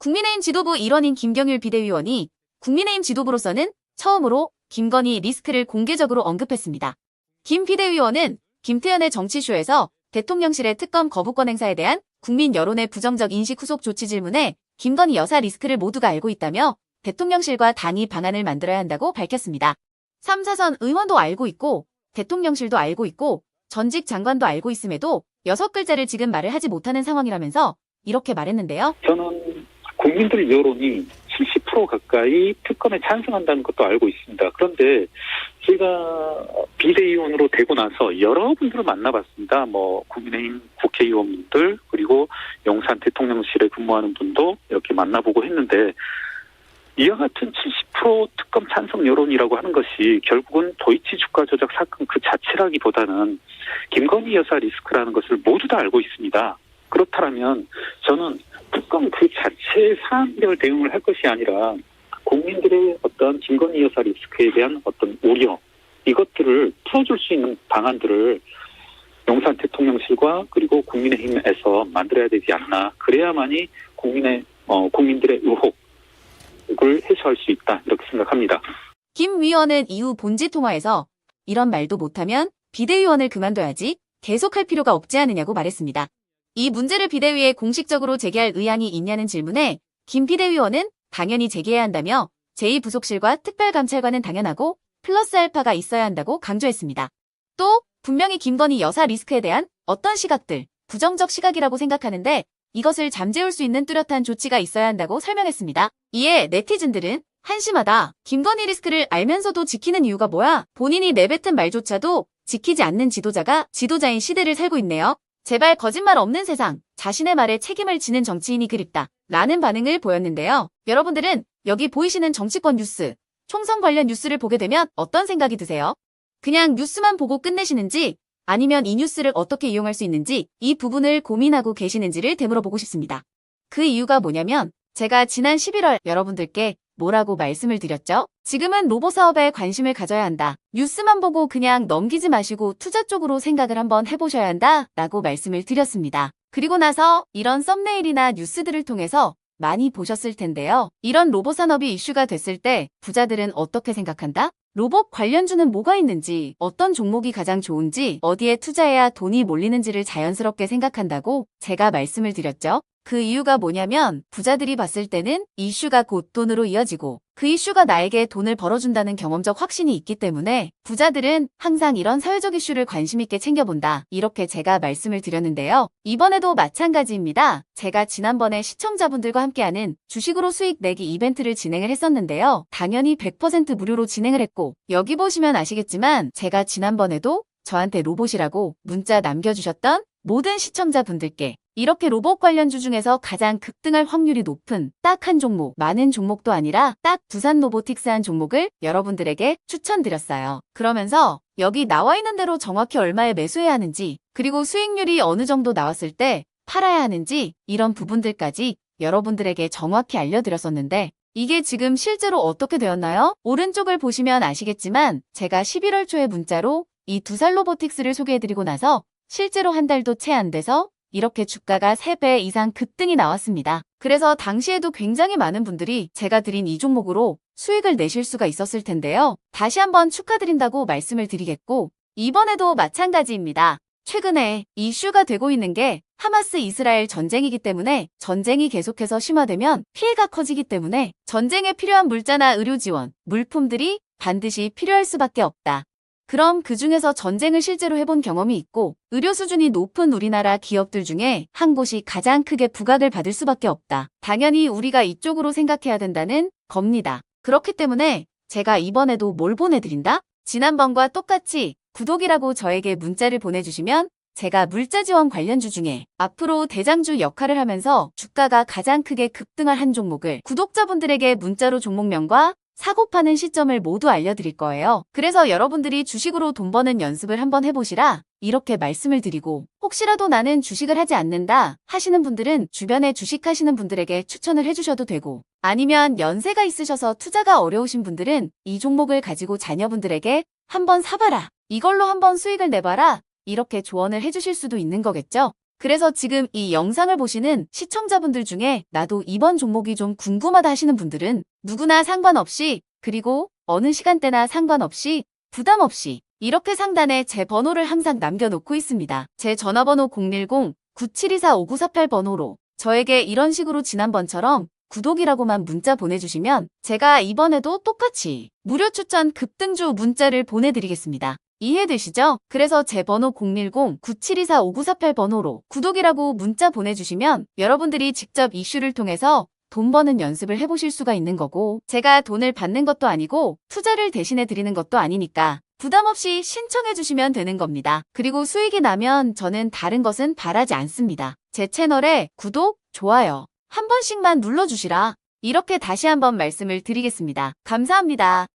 국민의힘 지도부 일원인 김경률 비대위원이 국민의힘 지도부로서는 처음으로 김건희 리스크를 공개적으로 언급했습니다. 김 비대위원은 김태현의 정치쇼에서 대통령실의 특검 거부권 행사에 대한 국민 여론의 부정적 인식 후속 조치 질문에 김건희 여사 리스크를 모두가 알고 있다며 대통령실과 당이 방안을 만들어야 한다고 밝혔습니다. 3, 4선 의원도 알고 있고 대통령실도 알고 있고 전직 장관도 알고 있음에도 6글자를 지금 말을 하지 못하는 상황이라면서 이렇게 말했는데요. 저는 국민들 여론이 70% 가까이 특검에 찬성한다는 것도 알고 있습니다. 그런데 제가 비대위원으로 되고 나서 여러분들을 만나봤습니다. 국민의힘 국회의원분들 그리고 용산 대통령실에 근무하는 분도 이렇게 만나보고 했는데 이와 같은 70% 특검 찬성 여론이라고 하는 것이 결국은 도이치 주가 조작 사건 그 자체라기보다는 김건희 여사 리스크라는 것을 모두 다 알고 있습니다. 그렇다면 저는 특검 그 자체의 사안별 대응을 할 것이 아니라 국민들의 어떤 김건희 여사 리스크에 대한 어떤 우려 이것들을 풀어줄 수 있는 방안들을 용산 대통령실과 그리고 국민의힘에서 만들어야 되지 않나. 그래야만이 국민들의 의혹을 해소할 수 있다 이렇게 생각합니다. 김 위원은 이후 본지 통화에서 이런 말도 못하면 비대위원을 그만둬야지 계속할 필요가 없지 않느냐고 말했습니다. 이 문제를 비대위에 공식적으로 제기할 의향이 있냐는 질문에 김 비대위원은 당연히 제기해야 한다며 제2부속실과 특별감찰관은 당연하고 플러스 알파가 있어야 한다고 강조했습니다. 또 분명히 김건희 여사 리스크에 대한 어떤 시각들, 부정적 시각이라고 생각하는데 이것을 잠재울 수 있는 뚜렷한 조치가 있어야 한다고 설명했습니다. 이에 네티즌들은 한심하다. 김건희 리스크를 알면서도 지키는 이유가 뭐야? 본인이 내뱉은 말조차도 지키지 않는 지도자가 지도자인 시대를 살고 있네요. 제발 거짓말 없는 세상, 자신의 말에 책임을 지는 정치인이 그립다. 라는 반응을 보였는데요. 여러분들은 여기 보이시는 정치권 뉴스, 총선 관련 뉴스를 보게 되면 어떤 생각이 드세요? 그냥 뉴스만 보고 끝내시는지 아니면 이 뉴스를 어떻게 이용할 수 있는지 이 부분을 고민하고 계시는지를 되물어보고 싶습니다. 그 이유가 뭐냐면 제가 지난 11월 여러분들께 뭐라고 말씀을 드렸죠? 지금은 로봇 사업에 관심을 가져야 한다. 뉴스만 보고 그냥 넘기지 마시고 투자 쪽으로 생각을 한번 해보셔야 한다. 라고 말씀을 드렸습니다. 그리고 나서 이런 썸네일이나 뉴스들을 통해서 많이 보셨을 텐데요. 이런 로봇 산업이 이슈가 됐을 때 부자들은 어떻게 생각한다? 로봇 관련주는 뭐가 있는지, 어떤 종목이 가장 좋은지, 어디에 투자해야 돈이 몰리는지를 자연스럽게 생각한다고 제가 말씀을 드렸죠. 그 이유가 뭐냐면 부자들이 봤을 때는 이슈가 곧 돈으로 이어지고 그 이슈가 나에게 돈을 벌어준다는 경험적 확신이 있기 때문에 부자들은 항상 이런 사회적 이슈를 관심 있게 챙겨본다. 이렇게 제가 말씀을 드렸는데요. 이번에도 마찬가지입니다. 제가 지난번에 시청자분들과 함께하는 주식으로 수익 내기 이벤트를 진행을 했었는데요. 당연히 100% 무료로 진행을 했고 여기 보시면 아시겠지만 제가 지난번에도 저한테 로봇이라고 문자 남겨주셨던 모든 시청자분들께 이렇게 로봇 관련주 중에서 가장 급등할 확률이 높은 딱 한 종목, 많은 종목도 아니라 딱 두산 로보틱스한 종목을 여러분들에게 추천드렸어요. 그러면서 여기 나와 있는 대로 정확히 얼마에 매수해야 하는지 그리고 수익률이 어느 정도 나왔을 때 팔아야 하는지 이런 부분들까지 여러분들에게 정확히 알려드렸었는데 이게 지금 실제로 어떻게 되었나요? 오른쪽을 보시면 아시겠지만 제가 11월 초에 문자로 이 두산 로보틱스를 소개해드리고 나서 실제로 한 달도 채 안 돼서 이렇게 주가가 3배 이상 급등이 나왔습니다. 그래서 당시에도 굉장히 많은 분들이 제가 드린 이 종목으로 수익을 내실 수가 있었을 텐데요. 다시 한번 축하드린다고 말씀을 드리겠고 이번에도 마찬가지입니다. 최근에 이슈가 되고 있는 게 하마스 이스라엘 전쟁이기 때문에 전쟁이 계속해서 심화되면 피해가 커지기 때문에 전쟁에 필요한 물자나 의료 지원, 물품들이 반드시 필요할 수밖에 없다. 그럼 그 중에서 전쟁을 실제로 해본 경험이 있고 의료 수준이 높은 우리나라 기업들 중에 한 곳이 가장 크게 부각을 받을 수밖에 없다. 당연히 우리가 이쪽으로 생각해야 된다는 겁니다. 그렇기 때문에 제가 이번에도 뭘 보내드린다? 지난번과 똑같이 구독이라고 저에게 문자를 보내주시면 제가 물자 지원 관련주 중에 앞으로 대장주 역할을 하면서 주가가 가장 크게 급등할 한 종목을 구독자분들에게 문자로 종목명과 사고 파는 시점을 모두 알려드릴 거예요. 그래서 여러분들이 주식으로 돈 버는 연습을 한번 해보시라 이렇게 말씀을 드리고 혹시라도 나는 주식을 하지 않는다 하시는 분들은 주변에 주식하시는 분들에게 추천을 해주셔도 되고 아니면 연세가 있으셔서 투자가 어려우신 분들은 이 종목을 가지고 자녀분들에게 한번 사봐라. 이걸로 한번 수익을 내봐라. 이렇게 조언을 해주실 수도 있는 거겠죠. 그래서 지금 이 영상을 보시는 시청자분들 중에 나도 이번 종목이 좀 궁금하다 하시는 분들은 누구나 상관없이 그리고 어느 시간대나 상관없이 부담 없이 이렇게 상단에 제 번호를 항상 남겨놓고 있습니다. 제 전화번호 010-9724-5948번호로 저에게 이런 식으로 지난번처럼 구독이라고만 문자 보내주시면 제가 이번에도 똑같이 무료 추천 급등주 문자를 보내드리겠습니다. 이해되시죠? 그래서 제 번호 010-9724-5948번호로 구독이라고 문자 보내주시면 여러분들이 직접 이슈를 통해서 돈 버는 연습을 해보실 수가 있는 거고 제가 돈을 받는 것도 아니고 투자를 대신해 드리는 것도 아니니까 부담 없이 신청해 주시면 되는 겁니다. 그리고 수익이 나면 저는 다른 것은 바라지 않습니다. 제 채널에 구독, 좋아요 한 번씩만 눌러주시라. 이렇게 다시 한번 말씀을 드리겠습니다. 감사합니다.